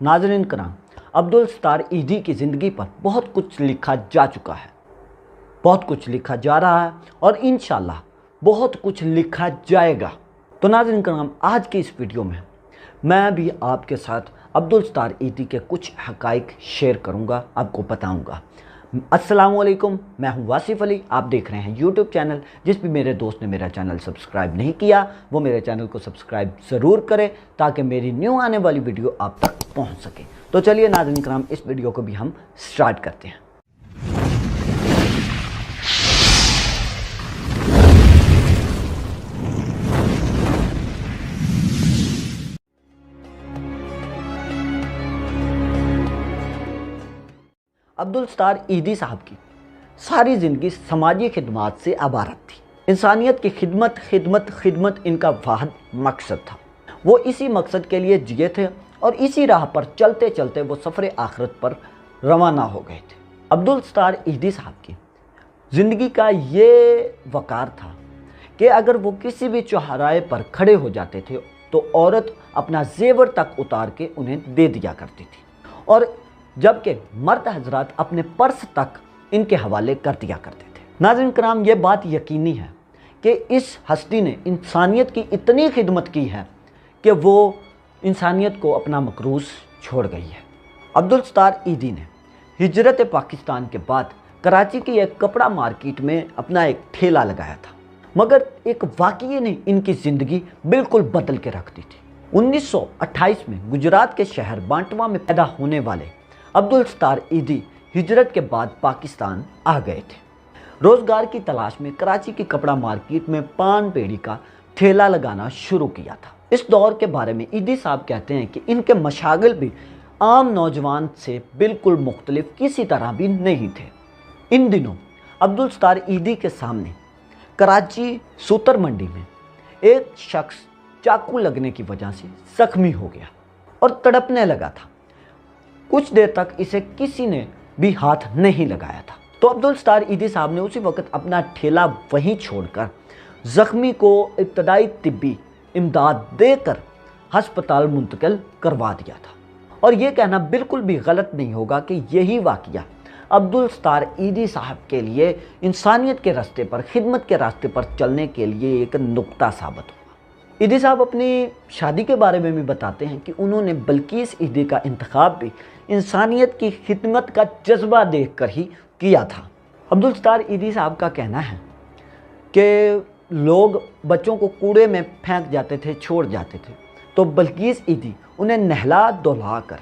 नाज़रीन कराम, अब्दुल सत्तार ईदी की ज़िंदगी पर बहुत कुछ लिखा जा चुका है, बहुत कुछ लिखा जा रहा है और इंशाल्लाह बहुत कुछ लिखा जाएगा। तो नाज़रीन कराम, आज की इस वीडियो में मैं भी आपके साथ अब्दुल सत्तार ईदी के कुछ हक़ाइक़ शेयर करूंगा, आपको बताऊंगा। अस्सलामुअलैकुम, मैं हूं वासिफ़ अली। आप देख रहे हैं यूट्यूब चैनल। जिस भी मेरे दोस्त ने मेरा चैनल सब्सक्राइब नहीं किया वो मेरे चैनल को सब्सक्राइब ज़रूर करें ताकि मेरी न्यू आने वाली वीडियो आप तक पहुंच सके। तो चलिए नाज़रीन कराम, इस वीडियो को भी हम स्टार्ट करते हैं। अब्दुल सत्तार ईदी साहब की सारी ज़िंदगी समाजी खिदमत से इबारत थी। इंसानियत की खिदमत खिदमत खिदमत इनका वाहिद मकसद था। वो इसी मकसद के लिए जिए थे और इसी राह पर चलते चलते वो सफ़र आखिरत पर रवाना हो गए थे। अब्दुल सत्तार ईदी साहब की ज़िंदगी का ये वक़ार था कि अगर वो किसी भी चौराहे पर खड़े हो जाते थे तो औरत अपना जेवर तक उतार के उन्हें दे दिया करती थी और जबकि मर्द हजरात अपने पर्स तक इनके हवाले कर दिया करते थे। नाज़रीन कराम, ये बात यकीनी है कि इस हस्ती ने इंसानियत की इतनी खिदमत की है कि वो इंसानियत को अपना मकरूज़ छोड़ गई है। अब्दुल सत्तार ईदी ने हिजरत पाकिस्तान के बाद कराची की एक कपड़ा मार्केट में अपना एक ठेला लगाया था, मगर एक वाक़ये ने इनकी ज़िंदगी बिल्कुल बदल के रख दी थी। 1928 में गुजरात के शहर बांटवा में पैदा होने वाले अब्दुल सत्तार ईदी हिजरत के बाद पाकिस्तान आ गए थे। रोज़गार की तलाश में कराची की कपड़ा मार्केट में पान पेड़ी का ठेला लगाना शुरू किया था। इस दौर के बारे में ईदी साहब कहते हैं कि इनके मशागिल भी आम नौजवान से बिल्कुल मुख्तलिफ किसी तरह भी नहीं थे। इन दिनों अब्दुल सत्तार ईदी के सामने कराची सूतर मंडी में एक शख्स चाकू लगने की वजह से जख्मी हो गया और तड़पने लगा था। कुछ देर तक इसे किसी ने भी हाथ नहीं लगाया था, तो अब्दुल सत्तार ईदी साहब ने उसी वक्त अपना ठेला वहीं छोड़कर ज़ख्मी को इब्तदाई तिब्बी इमदाद देकर हस्पताल मुंतकिल करवा दिया था। और ये कहना बिल्कुल भी गलत नहीं होगा कि यही वाक़या अब्दुल सत्तार ईदी साहब के लिए इंसानियत के रास्ते पर, खिदमत के रास्ते पर चलने के लिए एक नुक्ता साबित हुआ। ईदी साहब अपनी शादी के बारे में भी बताते हैं कि उन्होंने बल्कीस ईदी का इंतखाब भी इंसानियत की खिदमत का जज्बा देखकर ही किया था। अब्दुल सत्तार ईदी साहब का कहना है कि लोग बच्चों को कूड़े में फेंक जाते थे, छोड़ जाते थे, तो बल्कीस ईदी उन्हें नहला धुला कर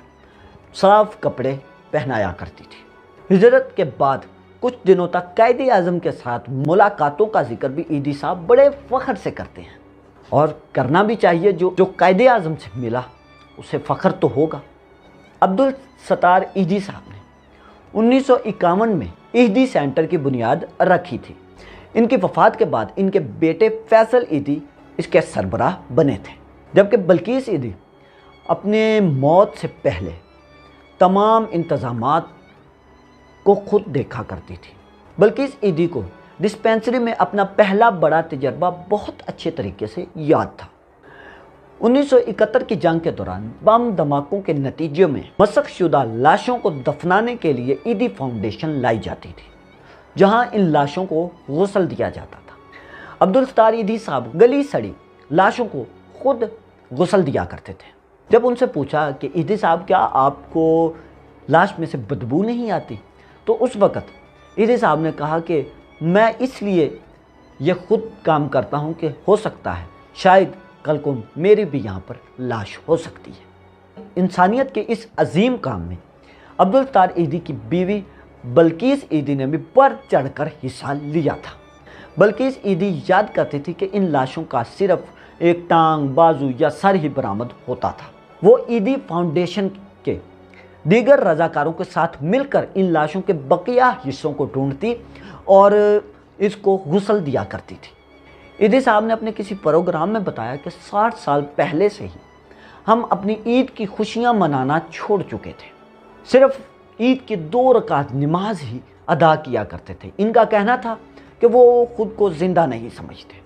साफ कपड़े पहनाया करती थी। हिजरत के बाद कुछ दिनों तक कायदे आज़म के साथ मुलाकातों का जिक्र भी ईदी साहब बड़े फ़ख्र से करते हैं और करना भी चाहिए। जो कायदे आज़म से मिला उसे फ़ख्र तो होगा। अब्दुल सत्तार ईदी साहब ने 1951 में ईदी सेंटर की बुनियाद रखी थी। इनकी वफ़ात के बाद इनके बेटे फैसल ईदी इसके सरबराह बने थे, जबकि बल्कीस ईदी अपने मौत से पहले तमाम इंतज़ामात को खुद देखा करती थी। बल्कीस ईदी को डिस्पेंसरी में अपना पहला बड़ा तजर्बा बहुत अच्छे तरीके से याद था। 1971 की जंग के दौरान बम धमाकों के नतीजे में मसक शुदा लाशों को दफनाने के लिए ईदी फाउंडेशन लाई जाती थी, जहां इन लाशों को गुस्ल दिया जाता था। अब्दुल सत्तार ईदी साहब गली सड़ी लाशों को खुद गुस्ल दिया करते थे। जब उनसे पूछा कि ईदी साहब क्या आपको लाश में से बदबू नहीं आती, तो उस वक़्त ईदी साहब ने कहा कि मैं इसलिए ये खुद काम करता हूँ कि हो सकता है शायद कल को मेरी भी यहाँ पर लाश हो सकती है। इंसानियत के इस अजीम काम में अब्दुल सत्तार ईदी की बीवी बल्कीस ईदी ने भी बढ़ चढ़कर हिस्सा लिया था। बल्कीस ईदी याद करती थी कि इन लाशों का सिर्फ एक टांग, बाजू या सर ही बरामद होता था। वो ईदी फाउंडेशन के दीगर रजाकारों के साथ मिलकर इन लाशों के बकिया हिस्सों को ढूंढती और इसको गुस्ल दिया करती थी। ईदी साहब ने अपने किसी प्रोग्राम में बताया कि 60 साल पहले से ही हम अपनी ईद की खुशियां मनाना छोड़ चुके थे, सिर्फ ईद की 2 रकात नमाज ही अदा किया करते थे। इनका कहना था कि वो खुद को ज़िंदा नहीं समझते।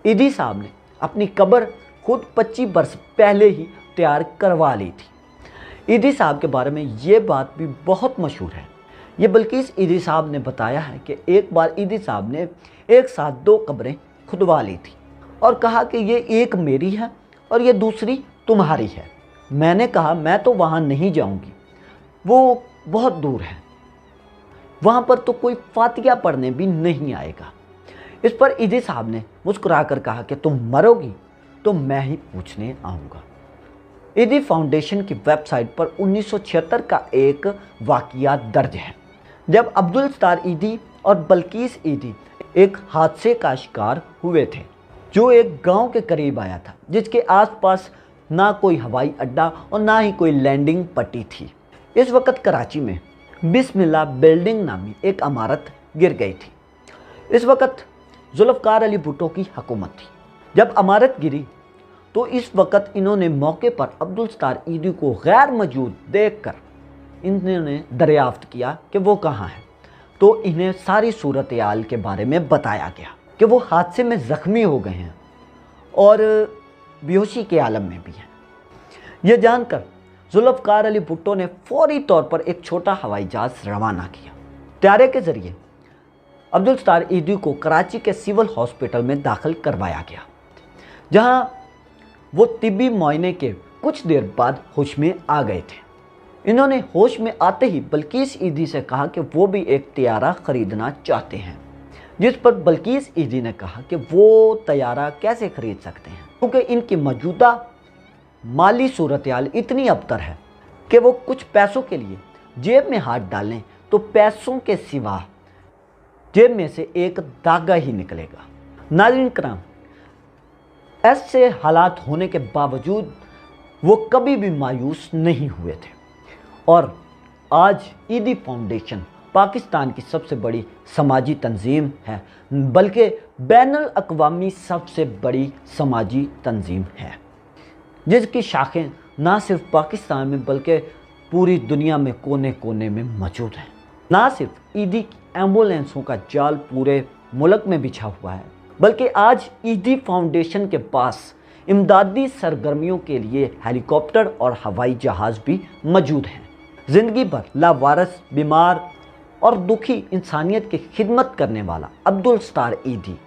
ईदी साहब ने अपनी कब्र खुद 25 बरस पहले ही तैयार करवा ली थी। ईदी साहब के बारे में ये बात भी बहुत मशहूर है। ये बल्किस ईदी साहब ने बताया है कि एक बार ईदी साहब ने एक साथ 2 कब्रें खुदवा ली थी और कहा कि ये एक मेरी है और ये दूसरी तुम्हारी है। मैंने कहा मैं तो वहाँ नहीं जाऊँगी, वो बहुत दूर है, वहाँ पर तो कोई फातिहा पढ़ने भी नहीं आएगा। इस पर ईदी साहब ने मुस्कुरा कर कहा कि तुम मरोगी तो मैं ही पूछने आऊँगा। ईदी फाउंडेशन की वेबसाइट पर 1976 का एक वाक़या दर्ज है, जब अब्दुल सत्तार ईदी और बल्किस ईदी एक हादसे का शिकार हुए थे जो एक गांव के करीब आया था, जिसके आसपास ना कोई हवाई अड्डा और ना ही कोई लैंडिंग पट्टी थी। इस वक्त कराची में बिस्मिल्लाह बिल्डिंग नामी एक इमारत गिर गई थी। इस वक्त जुल्फ़िकार अली भुट्टो की हुकूमत थी। जब इमारत गिरी तो इस वक्त इन्होंने मौके पर अब्दुल सत्तार ईदी को गैर मौजूद देखकर इन्होंने दरियाफ्त किया कि वो कहाँ है। तो इन्हें सारी सूरत हाल के बारे में बताया गया कि वो हादसे में ज़ख्मी हो गए हैं और बेहोशी के आलम में भी हैं। ये जानकर जुल्फ़िकार अली भुट्टो ने फौरी तौर पर एक छोटा हवाई जहाज़ रवाना किया। त्यारे के ज़रिए अब्दुल सत्तार ईदी को कराची के सिविल हॉस्पिटल में दाखिल करवाया गया, जहाँ वो तिब्बी मुआयने के कुछ देर बाद होश में आ गए थे। इन्होंने होश में आते ही बल्किस ईदी से कहा कि वो भी एक तैयारा ख़रीदना चाहते हैं, जिस पर बल्किस ईदी ने कहा कि वो तैयारा कैसे ख़रीद सकते हैं, क्योंकि इनकी मौजूदा माली सूरत हाल इतनी अबतर है कि वो कुछ पैसों के लिए जेब में हाथ डालें तो पैसों के सिवा जेब में से एक धागा ही निकलेगा। नाज़रीन कराम, ऐसे हालात होने के बावजूद वो कभी भी मायूस नहीं हुए थे और आज ईदी फाउंडेशन पाकिस्तान की सबसे बड़ी समाजी तंजीम है, बल्कि बैनुल अक़वामी सबसे बड़ी समाजी तंजीम है, जिसकी शाखें ना सिर्फ पाकिस्तान में बल्कि पूरी दुनिया में कोने कोने में मौजूद हैं। ना सिर्फ ईदी की एम्बुलेंसों का जाल पूरे मुल्क में बिछा हुआ है, बल्कि आज ईदी फाउंडेशन के पास इमदादी सरगर्मियों के लिए हेलीकॉप्टर और हवाई जहाज़ भी मौजूद हैं। ज़िंदगी भर लावारस, बीमार और दुखी इंसानियत की खिदमत करने वाला अब्दुल सत्तार ईदी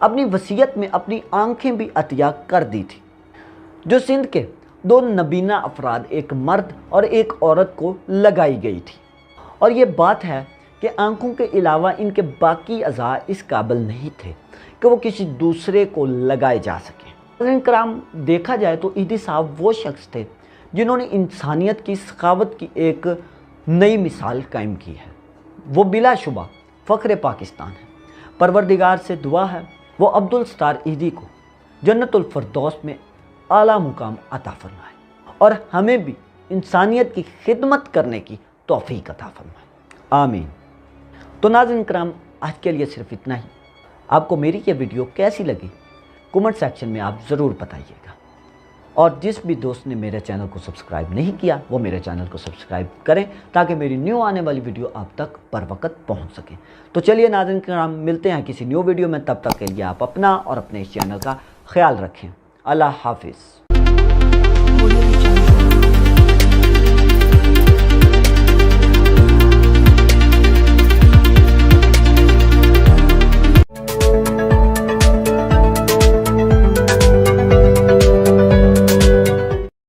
अपनी वसीयत में अपनी आंखें भी अतिया कर दी थी, जो सिंध के 2 नबीना अफराद, एक मर्द और एक औरत को लगाई गई थी। और ये बात है कि आंखों के अलावा इनके बाकी अज़ा इस काबिल नहीं थे कि वो किसी दूसरे को लगाए जा सकें। कराम, देखा जाए तो ईदी साहब वो शख्स थे जिन्होंने इंसानियत की सखावत की एक नई मिसाल कायम की है। वो बिलाशुबा फ़ख्र पाकिस्तान है। परवरदिगार से दुआ है वो अब्दुल सत्तार ईदी को जन्नतुल फ़िरदौस में आला मुकाम अता फरमाए और हमें भी इंसानियत की खिदमत करने की तौफीक अता फरमाए, आमीन। तो नाज़रीन कराम, आज के लिए सिर्फ इतना ही। आपको मेरी ये वीडियो कैसी लगी कमेंट सेक्शन में आप ज़रूर बताइएगा, और जिस भी दोस्त ने मेरे चैनल को सब्सक्राइब नहीं किया वो मेरे चैनल को सब्सक्राइब करें ताकि मेरी न्यू आने वाली वीडियो आप तक बर वक्त पहुँच सके। तो चलिए नाज़रीन कराम, मिलते हैं किसी न्यू वीडियो में। तब तक के लिए आप अपना और अपने इस चैनल का ख्याल रखें। अल्लाह हाफिज़।